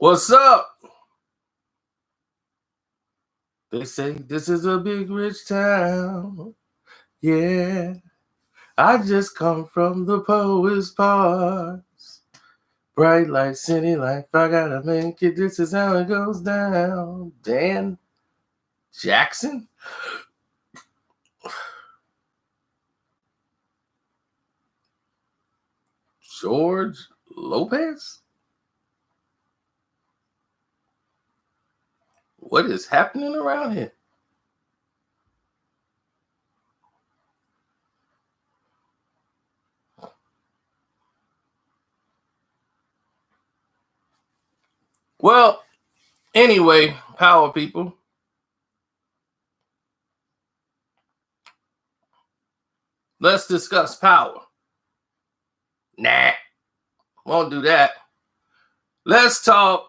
What's up? They say this is a big rich town. Yeah, I just come from the poet's parts. Bright light, city life, I gotta make it. This is how it goes down. Dan Jackson? George Lopez? What is happening around here? Well, anyway, power people. Let's discuss power. Nah, won't do that. Let's talk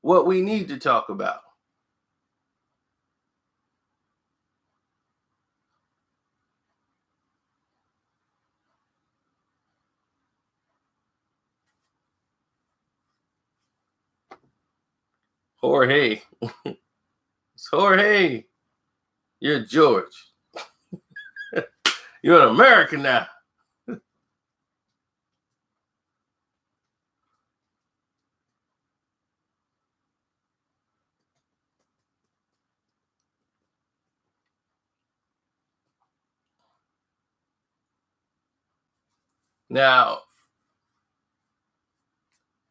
what we need to talk about. Jorge. It's Jorge. You're George. You're an American now. Now,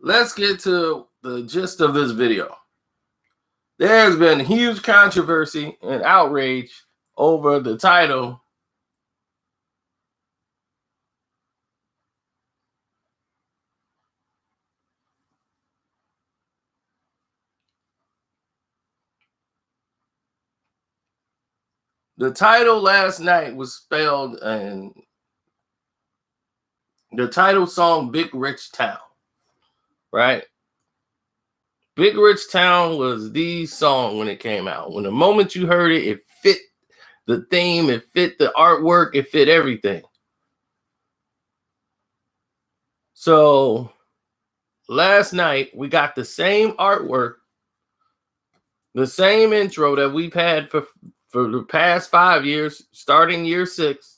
let's get to the gist of this video. There's been huge controversy and outrage over the title last night was spelled in the title song Big Rich Town, right? Big Rich Town was the song when it came out. When the moment you heard it, it fit the theme, it fit the artwork, it fit everything. So last night we got the same artwork, the same intro that we've had for the past 5 years, starting year 6.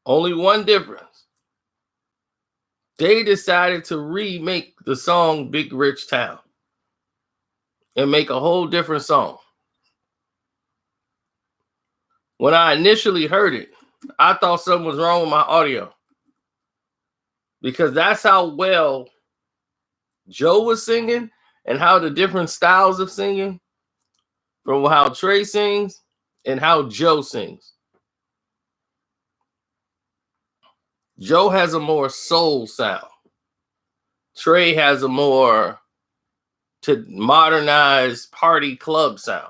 Only one difference. They decided to remake the song Big Rich Town and make a whole different song. When I initially heard it, I thought something was wrong with my audio, because that's how well Joe was singing and how the different styles of singing, from how Trey sings and how Joe sings. Joe has a more soul sound. Trey has a more to modernize party club sound.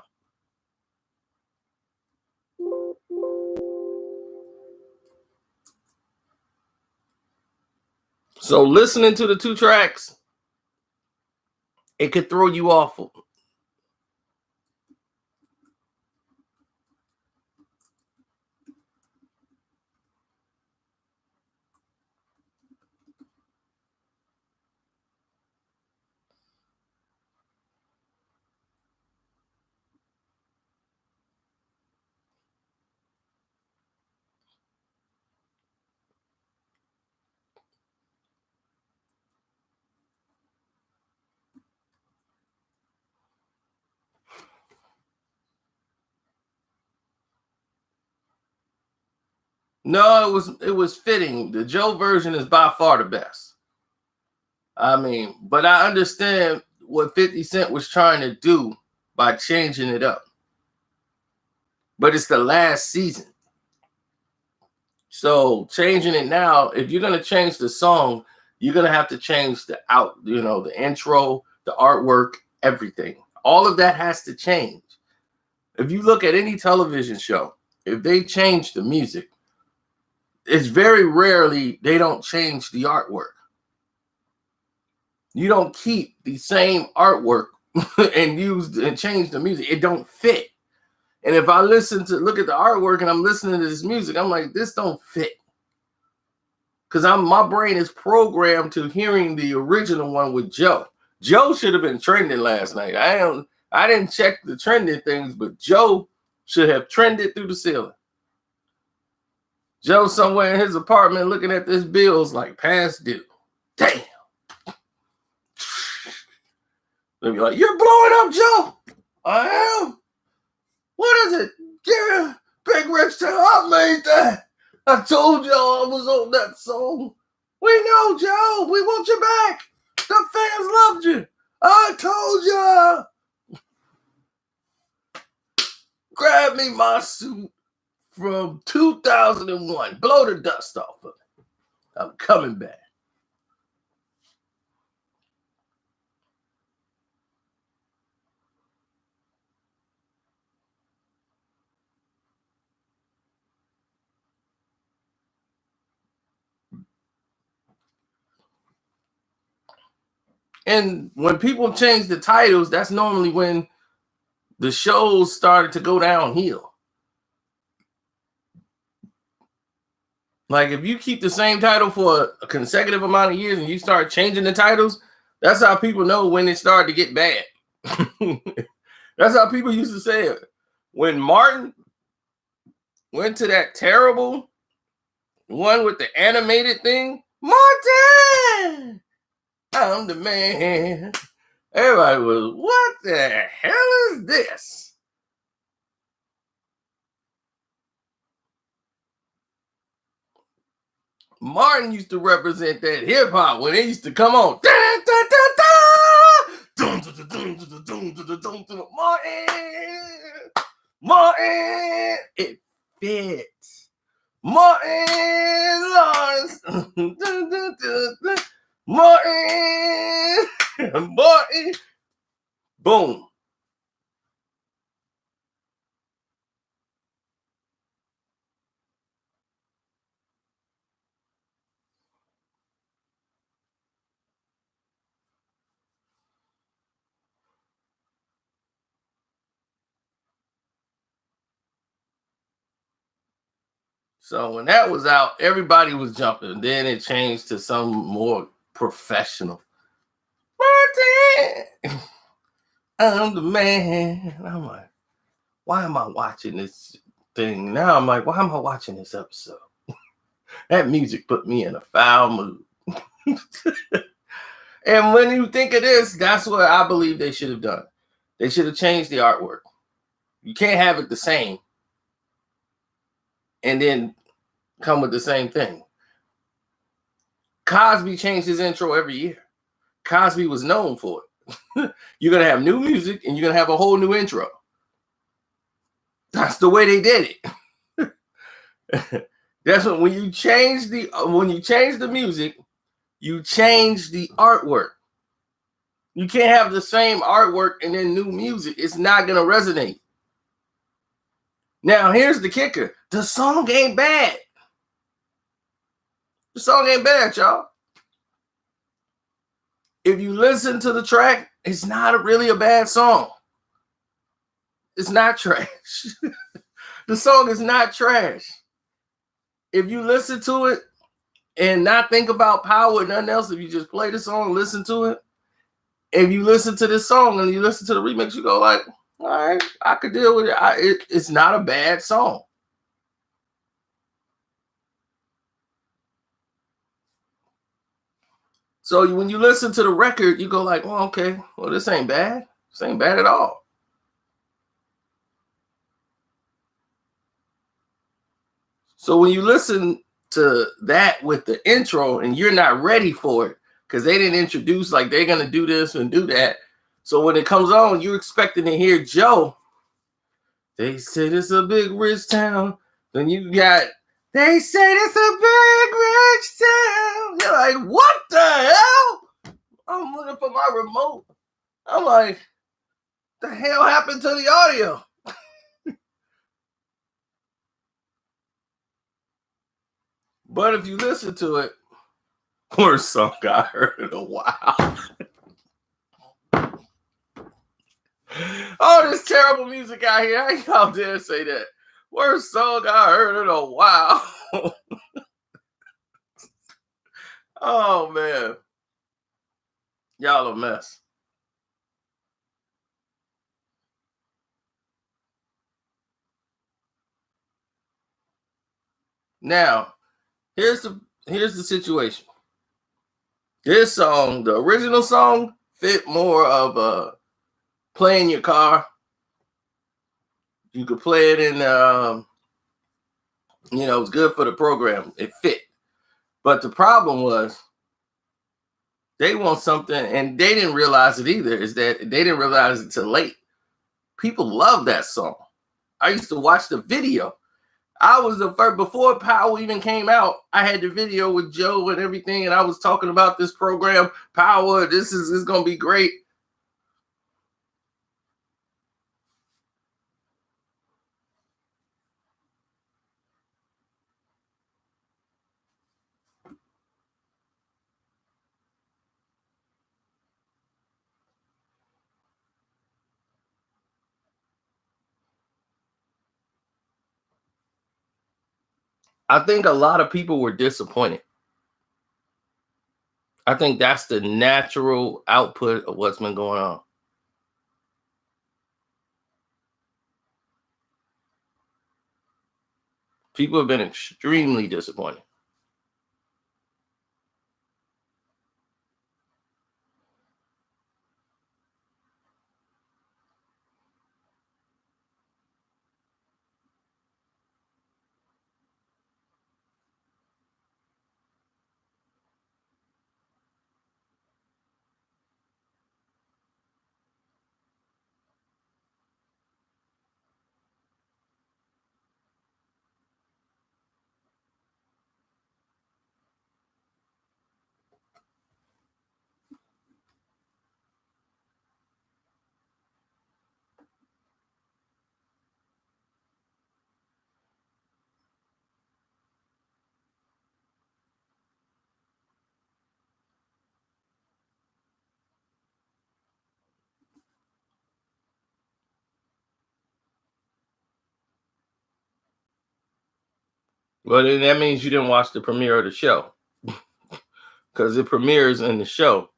So listening to the two tracks, it could throw you off. No, it was fitting. The Joe version is by far the best. I mean, but I understand what 50 Cent was trying to do by changing it up. But it's the last season. So changing it now, if you're gonna change the song, you're gonna have to change the intro, the artwork, everything. All of that has to change. If you look at any television show, if they change the music, it's very rarely they don't change the artwork. You don't keep the same artwork and change the music. It don't fit. And if I look at the artwork and I'm listening to this music, I'm like, this don't fit. Because my brain is programmed to hearing the original one with Joe. Joe should have been trending last night. I didn't check the trending things, but Joe should have trended through the ceiling. Joe somewhere in his apartment looking at this bills like past due. Damn. They'll be like, you're blowing up, Joe. I am. What is it? Yeah, Big Rich Town. I made that. I told y'all I was on that song. We know, Joe. We want you back. The fans loved you. I told ya. Grab me my suit from 2001. Blow the dust off of it. I'm coming back. And when people change the titles, that's normally when the shows started to go downhill. Like if you keep the same title for a consecutive amount of years and you start changing the titles, that's how people know when it started to get bad. That's how people used to say it. When Martin went to that terrible one with the animated thing, Martin, I'm the man. Everybody was, what the hell is this? Martin used to represent that hip hop when it used to come on. Martin, it fits. Martin Lawrence. Martin. Boom. So when that was out, everybody was jumping. Then it changed to some more professional. Martin, I'm the man. And I'm like, why am I watching this thing? Now I'm like, why am I watching this episode? That music put me in a foul mood. And when you think of this, that's what I believe they should have done. They should have changed the artwork. You can't have it the same and then come with the same thing. Cosby changed his intro every year. Cosby was known for it. You're going to have new music and you're going to have a whole new intro. That's the way they did it. That's when you change the music, you change the artwork. You can't have the same artwork and then new music. It's not going to resonate. Now, here's the kicker. The song ain't bad. The song ain't bad, y'all. If you listen to the track, it's not really a bad song. It's not trash. The song is not trash. If you listen to it and not think about power or nothing else, if you just play the song, listen to it. If you listen to this song and you listen to the remix, you go like, all right, I could deal with it. It's not a bad song. So when you listen to the record, you go like, well, okay, well, this ain't bad. This ain't bad at all. So when you listen to that with the intro and you're not ready for it because they didn't introduce like they're going to do this and do that. So when it comes on, you're expecting to hear Joe. They said it's a big rich town. Then you got, they said it's a big rich town. You're like, what the hell? I'm looking for my remote. I'm like, the hell happened to the audio? But if you listen to it, worst song I heard in a while. Oh, this terrible music out here. How y'all dare say that? Worst song I heard in a while. Oh, man. Y'all a mess. Now, here's the situation. This song, the original song, fit more of a play in your car. You could play it in, it's good for the program. It fit. But the problem was they want something, and they didn't realize it either, is that they didn't realize it till late. People love that song. I used to watch the video. I was the first, before Power even came out, I had the video with Joe and everything, and I was talking about this program, Power, this is going to be great. I think a lot of people were disappointed. I think that's the natural output of what's been going on. People have been extremely disappointed. Well, then that means you didn't watch the premiere of the show, because it premieres in the show.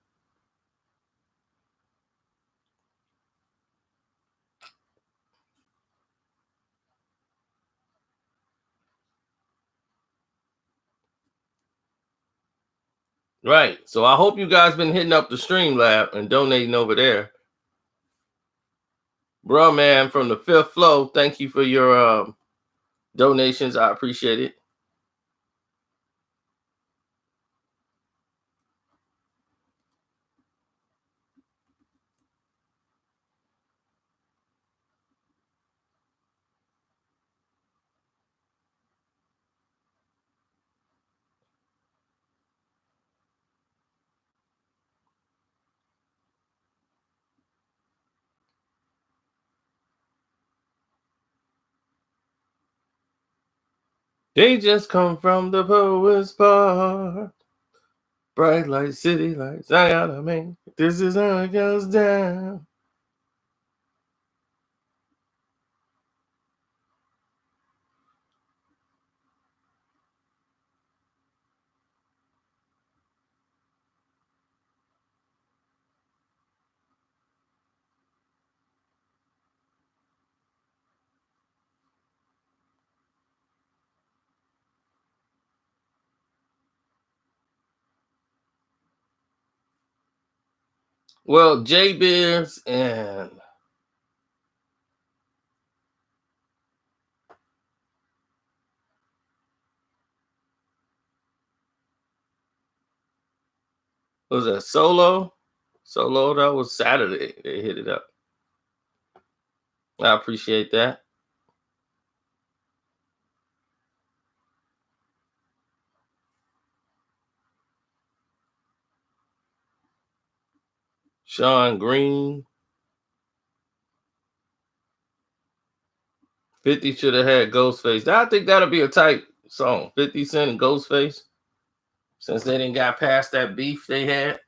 Right. So I hope you guys been hitting up the Streamlab and donating over there. Bro, man, from the fifth flow, thank you for your donations. I appreciate it. They just come from the Poets Park. Bright light, city lights. I gotta make this is how it goes down. Well, J Beers and was that Solo? Solo, that was Saturday. They hit it up. I appreciate that. Sean Green. 50 should have had Ghostface. I think that'll be a tight song? 50 Cent and Ghostface? Since they didn't got past that beef they had.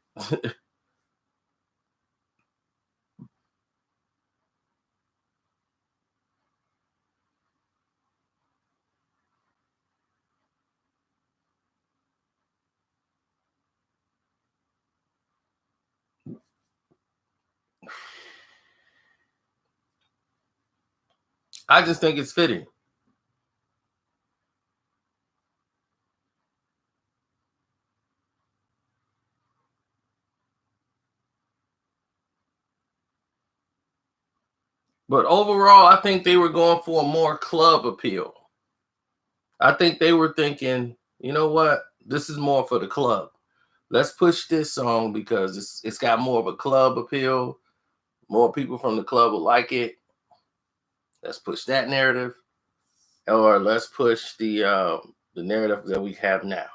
I just think it's fitting. But overall, I think they were going for a more club appeal. I think they were thinking, you know what? This is more for the club. Let's push this song because it's got more of a club appeal. More people from the club will like it. Let's push that narrative, or let's push the narrative that we have now.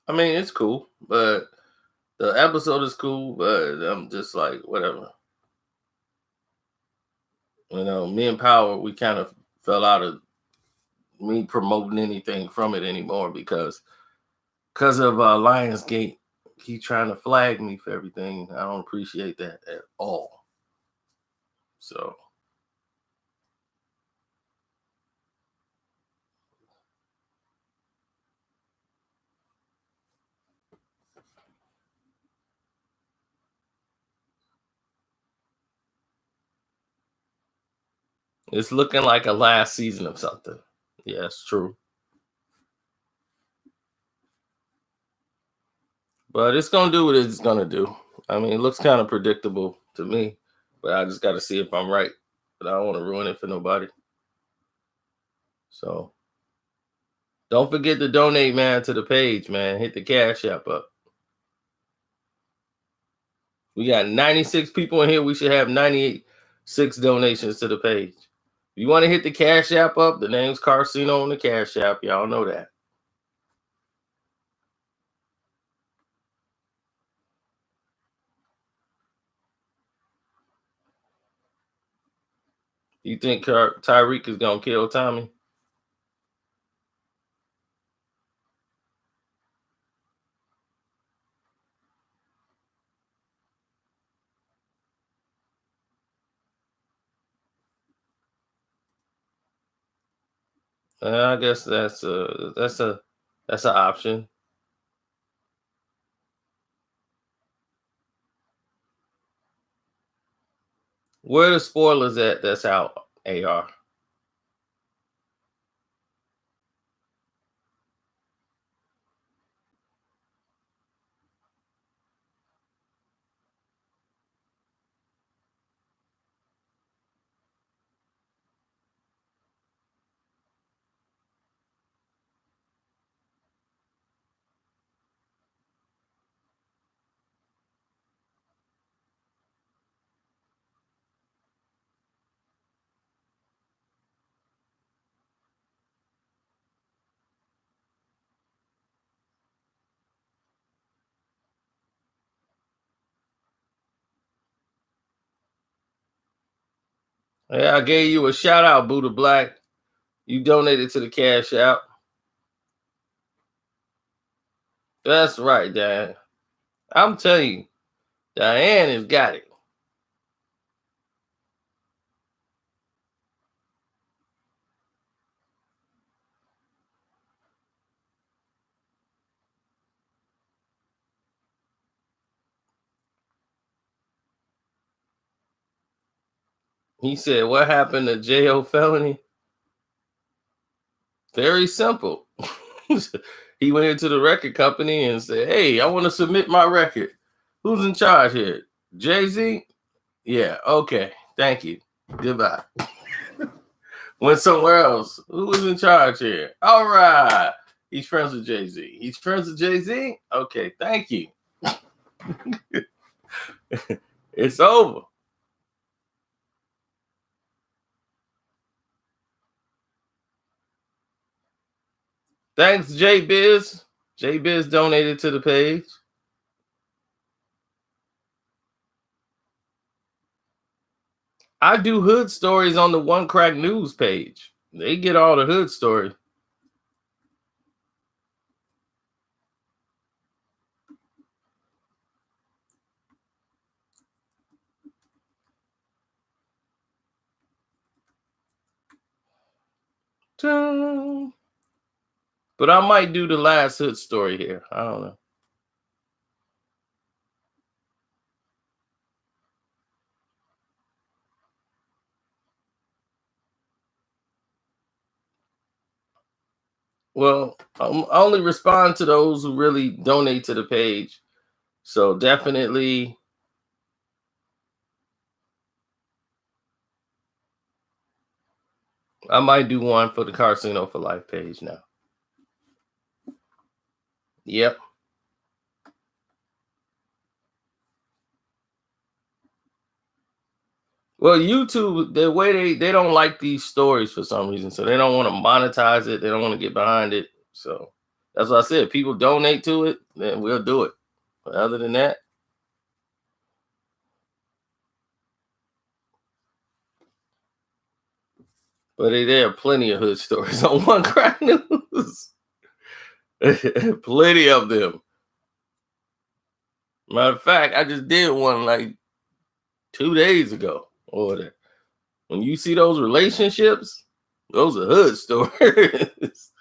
I mean, it's cool, but the episode is cool, but I'm just like, whatever. You know, me and Power, we kind of fell out of me promoting anything from it anymore because of Lionsgate. Keep trying to flag me for everything. I don't appreciate that at all. So it's looking like a last season of something. Yes, true. But it's gonna do what it's gonna do. I mean, it looks kind of predictable to me, but I just got to see if I'm right. But I don't want to ruin it for nobody. So don't forget to donate, man, to the page, man. Hit the Cash App up. We got 96 people in here. We should have 96 donations to the page. If you want to hit the Cash App up, the name's Carcino on the Cash App. Y'all know that. You think Tyreek is going to kill Tommy? I guess that's an option. Where are the spoilers at that's out, AR? Yeah, I gave you a shout out, Buddha Black. You donated to the Cash App. That's right, Diane. I'm telling you, Diane has got it. He said, "What happened to J.O. Felony?" Very simple. He went into the record company and said, "Hey, I want to submit my record. Who's in charge here? Jay-Z? Yeah, okay. Thank you. Goodbye." Went somewhere else. Who was in charge here? All right. He's friends with Jay-Z. He's friends with Jay-Z? Okay, thank you. It's over. Thanks, J Biz. J Biz donated to the page. I do hood stories on the One Crack News page. They get all the hood story. But I might do the last hood story here. I don't know. Well, I only respond to those who really donate to the page. So definitely, I might do one for the Casino for Life page now. Yep. Well, YouTube, the way they don't like these stories for some reason, so they don't want to monetize it. They don't want to get behind it. So that's what I said. People donate to it, then we'll do it. But other than that, but there are plenty of hood stories on One Crack News. Plenty of them. Matter of fact, I just did one like 2 days ago. Or when you see those relationships, those are hood stories.